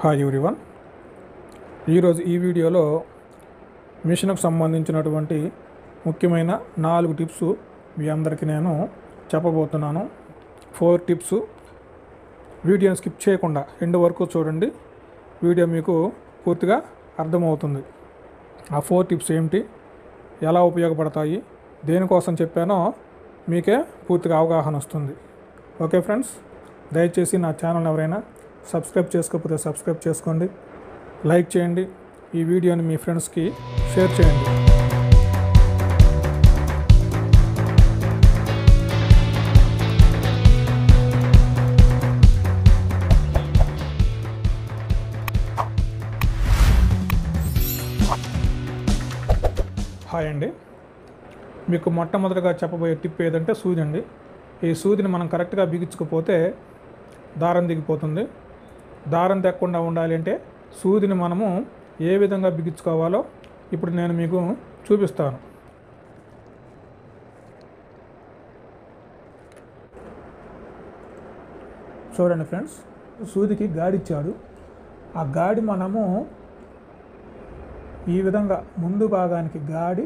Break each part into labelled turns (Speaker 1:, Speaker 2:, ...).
Speaker 1: Hi everyone. ఈరోజు ఈ వీడియోలో మిషన్కు సంబంధించినటువంటి ముఖ్యమైన 4 టిప్స్ మీ అందరికీ నేను చెప్పబోతున్నాను. 4 టిప్స్. వీడియోని స్కిప్ చేయకుండా ఎండ్ వరకు చూడండి. వీడియో మీకు పూర్తిగా అర్థమవుతుంది. ఆ 4 టిప్స్ ఏమిటి, ఎలా ఉపయోగపడతాయి, దేనికోసం చెప్పానో మీకే పూర్తిగా అవగాహన వస్తుంది. ఓకే ఫ్రెండ్స్, దయచేసి నా ఛానల్ ఎవరైనా సబ్స్క్రైబ్ చేసుకోకపోతే సబ్స్క్రైబ్ చేసుకోండి, లైక్ చేయండి, ఈ వీడియోని మీ ఫ్రెండ్స్కి షేర్ చేయండి. హాయ్ అండి. మీకు మొట్టమొదటిగా చెప్పబోయే టిప్ ఏదంటే సూది అండి. ఈ సూదిని మనం కరెక్ట్గా బిగించుకోకపోతే దారం దిగిపోతుంది. దారం తెక్కకుండా ఉండాలి అంటే సూదిని మనము ఏ విధంగా బిగించుకోవాలో ఇప్పుడు నేను మీకు చూపిస్తాను. చూడండి ఫ్రెండ్స్, సూదికి గాడి ఇచ్చాడు. ఆ గాడి మనము ఈ విధంగా ముందు భాగానికి గాడి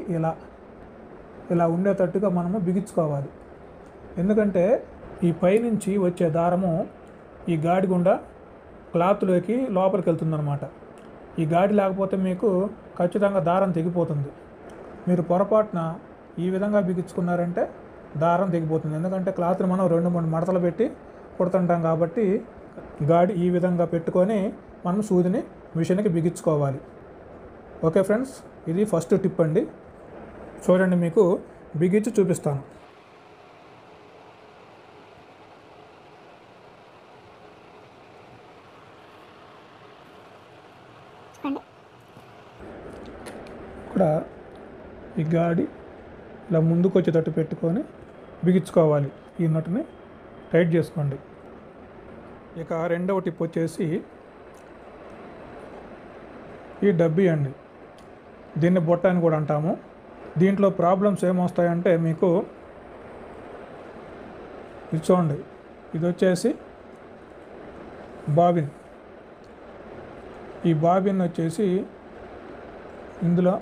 Speaker 1: ఇలా ఉండేటట్టుగా మనము బిగించుకోవాలి. ఎందుకంటే ఈ పైనుంచి వచ్చే దారము ఈ గాడి గుండా క్లాత్లోకి లోపలికి వెళ్తుందన్నమాట. ఈ గాడి లేకపోతే మీకు ఖచ్చితంగా దారం తెగిపోతుంది. మీరు పొరపాటున ఈ విధంగా బిగించుకున్నారంటే దారం తెగిపోతుంది. ఎందుకంటే క్లాత్ని మనం 2-3 మడతలు పెట్టి కుడుతుంటాం కాబట్టి గాడి ఈ విధంగా పెట్టుకొని మనం సూదిని మిషన్కి బిగించుకోవాలి. ఓకే ఫ్రెండ్స్, ఇది ఫస్ట్ టిప్ అండి. చూడండి, మీకు బిగించి చూపిస్తాను. ఇక్కడ ఈ గాడి ఇలా ముందుకు వచ్చేటట్టు పెట్టుకొని బిగించుకోవాలి. ఈ నట్టుని టైట్ చేసుకోండి. ఇక రెండవ టిప్ వచ్చేసి ఈ డబ్బీ అండి. దీన్ని బొట్ట అని కూడా అంటాము. దీంట్లో ప్రాబ్లమ్స్ ఏమొస్తాయంటే మీకు ఇది చూడండి, ఇది వచ్చేసి బాబిన్. ఈ బాబిన్ వచ్చేసి ఇందులో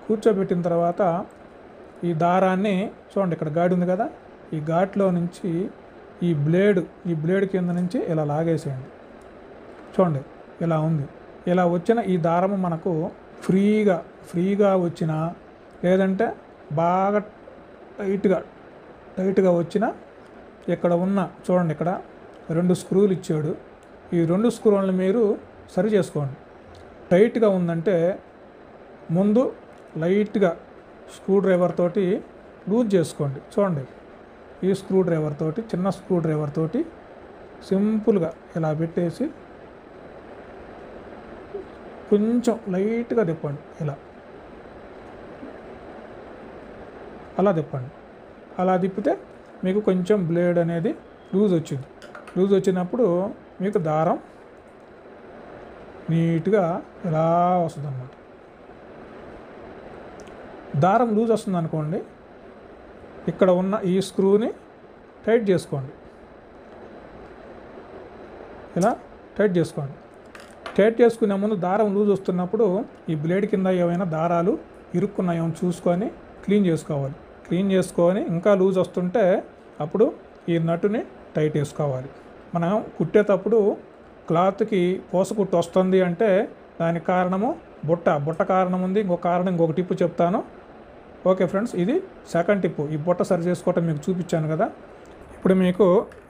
Speaker 1: కూర్చోబెట్టిన తర్వాత ఈ దారాన్ని చూడండి, ఇక్కడ గాడి ఉంది కదా, ఈ ఘాట్లో నుంచి ఈ బ్లేడ్ కింద నుంచి ఇలా లాగేసేయండి. చూడండి, ఇలా ఉంది. ఇలా వచ్చిన ఈ దారము మనకు ఫ్రీగా వచ్చిన, లేదంటే బాగా టైట్గా వచ్చిన, ఇక్కడ ఉన్న చూడండి, ఇక్కడ 2 స్క్రూలు ఇచ్చాడు. ఈ 2 స్క్రూలను మీరు సరి చేసుకోండి. టైట్గా ఉందంటే ముందు లైట్గా స్క్రూ డ్రైవర్ తోటి లూజ్ చేసుకోండి. చూడండి, ఈ స్క్రూ డ్రైవర్ తోటి, చిన్న స్క్రూ డ్రైవర్ తోటి సింపుల్గా ఇలా పెట్టేసి కొంచెం లైట్గా తిప్పండి. అలా తిప్పండి. అలా తిప్పితే మీకు కొంచెం బ్లేడ్ అనేది లూజ్ వచ్చింది. లూజ్ వచ్చినప్పుడు మీకు దారం నీట్గా ఇలా వస్తుంది అన్నమాట. దారం లూజ్ వస్తుంది అనుకోండి, ఇక్కడ ఉన్న ఈ స్క్రూని టైట్ చేసుకోండి. ఇలా టైట్ చేసుకోండి. టైట్ చేసుకునే ముందు దారం లూజ్ వస్తున్నప్పుడు ఈ బ్లేడ్ కింద ఏమైనా దారాలు ఇరుక్కున్నాయో చూసుకొని క్లీన్ చేసుకోవాలి. క్లీన్ చేసుకొని ఇంకా లూజ్ వస్తుంటే అప్పుడు ఈ నట్టుని టైట్ చేసుకోవాలి. మనం కుట్టేటప్పుడు క్లాత్కి పూసకుట్టు వస్తుంది అంటే దానికి కారణము బుట్ట కారణం ఉంది. ఇంకొక టిప్పు చెప్తాను. ఓకే ఫ్రెండ్స్, ఇది సెకండ్ టిప్పు. ఈ బుట్ట సరి చేసుకోవటం మీకు చూపించాను కదా. ఇప్పుడు మీకు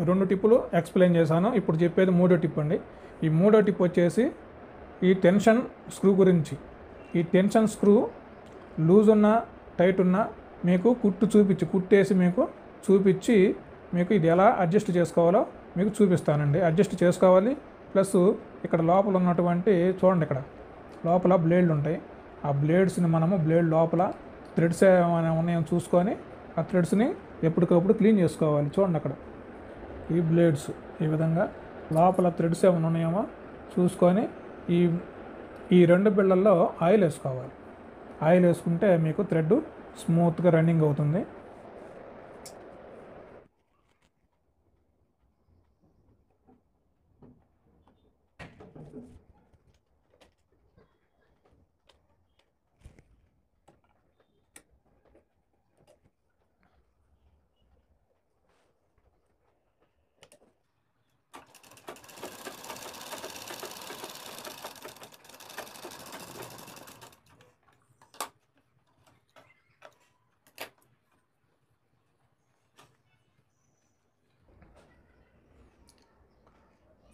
Speaker 1: 2 టిప్పులు ఎక్స్ప్లెయిన్ చేశాను. ఇప్పుడు చెప్పేది 3వ టిప్ అండి. ఈ 3వ టిప్ వచ్చేసి ఈ టెన్షన్ స్క్రూ గురించి. ఈ టెన్షన్ స్క్రూ లూజ్ ఉన్నా టైట్ ఉన్నా మీకు కుట్టేసి మీకు చూపించి మీకు ఇది ఎలా అడ్జస్ట్ చేసుకోవాలో మీకు చూపిస్తానండి. అడ్జస్ట్ చేసుకోవాలి. ప్లస్ ఇక్కడ లోపల ఉన్నటువంటి చూడండి, ఇక్కడ లోపల బ్లేడ్లు ఉంటాయి. ఆ బ్లేడ్స్ని మనము బ్లేడ్ లోపల థ్రెడ్స్ ఏమైనా ఉన్నాయో చూసుకొని ఆ థ్రెడ్స్ని ఎప్పటికప్పుడు క్లీన్ చేసుకోవాలి. చూడండి, అక్కడ ఈ బ్లేడ్స్ ఈ విధంగా లోపల థ్రెడ్స్ ఏమైనా ఉన్నాయేమో చూసుకొని ఈ 2 బిళ్ళల్లో ఆయిల్ వేసుకోవాలి. ఆయిల్ వేసుకుంటే మీకు థ్రెడ్ స్మూత్గా రన్నింగ్ అవుతుంది.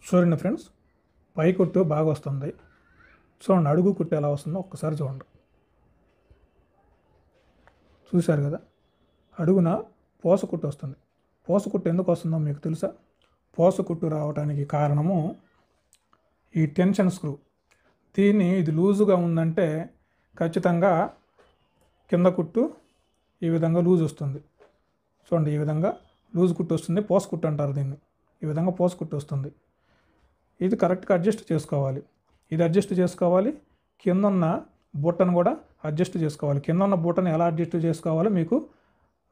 Speaker 1: చూడండి ఫ్రెండ్స్, పై కుట్టు బాగా వస్తుంది. చూడండి అడుగు కుట్టు ఎలా వస్తుందో ఒక్కసారి చూడండి. చూశారు కదా, అడుగున పోస కుట్టు వస్తుంది. పోస కుట్టు ఎందుకు వస్తుందో మీకు తెలుసా? పోస కుట్టు రావడానికి కారణము ఈ టెన్షన్ స్క్రూ. ఇది లూజుగా ఉందంటే ఖచ్చితంగా కింద కుట్టు ఈ విధంగా లూజ్ వస్తుంది. చూడండి, ఈ విధంగా లూజ్ కుట్టు వస్తుంది. పోస కుట్టు అంటారు దీన్ని. ఈ విధంగా పోస కుట్టు వస్తుంది. ఇది కరెక్ట్గా అడ్జస్ట్ చేసుకోవాలి. ఇది అడ్జస్ట్ చేసుకోవాలి. కింద ఉన్న బుట్టను కూడా అడ్జస్ట్ చేసుకోవాలి. కింద ఉన్న బుట్టను ఎలా అడ్జస్ట్ చేసుకోవాలో మీకు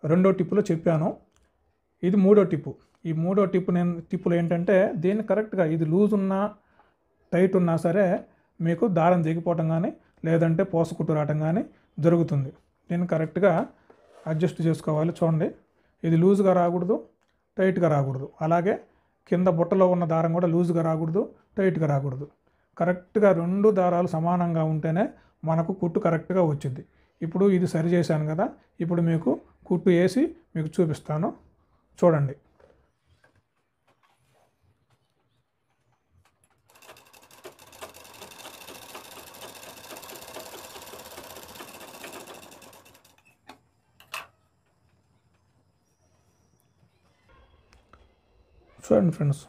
Speaker 1: రెండో టిప్పులో చెప్పాను. ఇది మూడో టిప్పు. ఈ మూడో టిప్పులో ఏంటంటే దీన్ని కరెక్ట్గా ఇది లూజ్ ఉన్నా టైట్ ఉన్నా సరే మీకు దారం దిగిపోవటం కానీ లేదంటే పోస కుట్టు రావటం కానీ జరుగుతుంది. దీన్ని కరెక్ట్గా అడ్జస్ట్ చేసుకోవాలి. చూడండి, ఇది లూజ్గా రాకూడదు, టైట్గా రాకూడదు. అలాగే కింద బుట్టలో ఉన్న దారం కూడా లూజ్గా రాకూడదు, టైట్గా రాకూడదు. కరెక్ట్గా రెండు దారాలు సమానంగా ఉంటేనే మనకు కుట్టు కరెక్ట్గా వచ్చింది. ఇప్పుడు ఇది సరి చేశాను కదా, ఇప్పుడు మీకు కుట్టు వేసి మీకు చూపిస్తాను. చూడండి. చూడండి ఫ్రెండ్స్,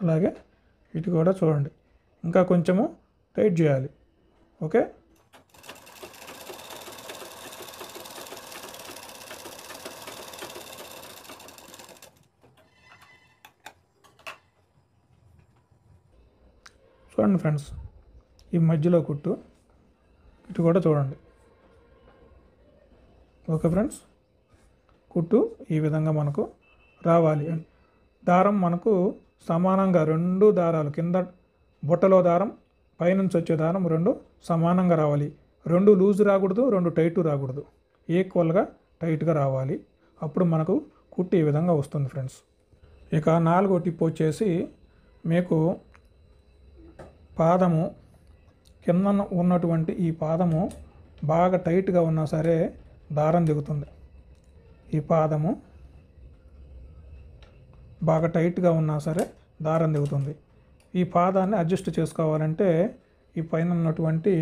Speaker 1: అలాగే ఇటు కూడా చూడండి, ఇంకా కొంచెము టైట్ చేయాలి. ఓకే, చూడండి ఫ్రెండ్స్, ఈ మధ్యలో కుట్టు ఇటు కూడా చూడండి. ఓకే ఫ్రెండ్స్, కుట్టు ఈ విధంగా మనకు రావాలి. దారం మనకు సమానంగా రెండు దారాలు, కింద బుట్టలో దారం పైనుంచి వచ్చే దారం రెండు సమానంగా రావాలి. రెండు లూజ్ రాకూడదు, రెండు టైట్ రాకూడదు. ఈక్వల్గా టైట్గా రావాలి. అప్పుడు మనకు కుట్టు ఈ విధంగా వస్తుంది ఫ్రెండ్స్. ఇక నాలుగో టిప్ వచ్చేసి మీకు పాదము కింద ఉన్నటువంటి ఈ పాదము బాగా టైట్గా ఉన్నా సరే దారం దిగుతుంది. ఈ పాదము బాగా టైట్గా ఉన్నా సరే దారం దిగుతుంది. ఈ పాదాన్ని అడ్జస్ట్ చేసుకోవాలంటే ఈ పైన ఉన్నటువంటి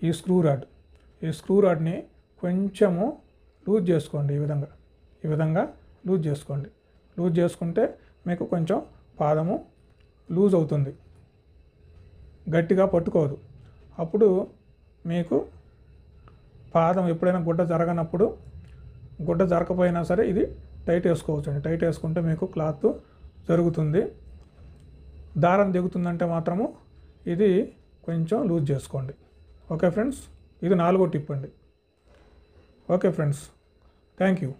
Speaker 1: ఈ స్క్రూ రాడ్ని కొంచెము లూజ్ చేసుకోండి. ఈ విధంగా లూజ్ చేసుకోండి. లూజ్ చేసుకుంటే మీకు కొంచెం పాదము లూజ్ అవుతుంది, గట్టిగా పట్టుకోదు. అప్పుడు మీకు పాదం ఎప్పుడైనా గుడ్డ జరగనప్పుడు, గుడ్డ జరగకపోయినా సరే ఇది టైట్ వేసుకోవచ్చు అండి. టైట్ వేసుకుంటే మీకు క్లాత్ జరుగుతుంది. దారం దిగుతుందంటే మాత్రము ఇది కొంచెం లూజ్ చేసుకోండి. ఓకే ఫ్రెండ్స్, ఇది నాలుగో టిప్ అండి. Okay friends, thank you.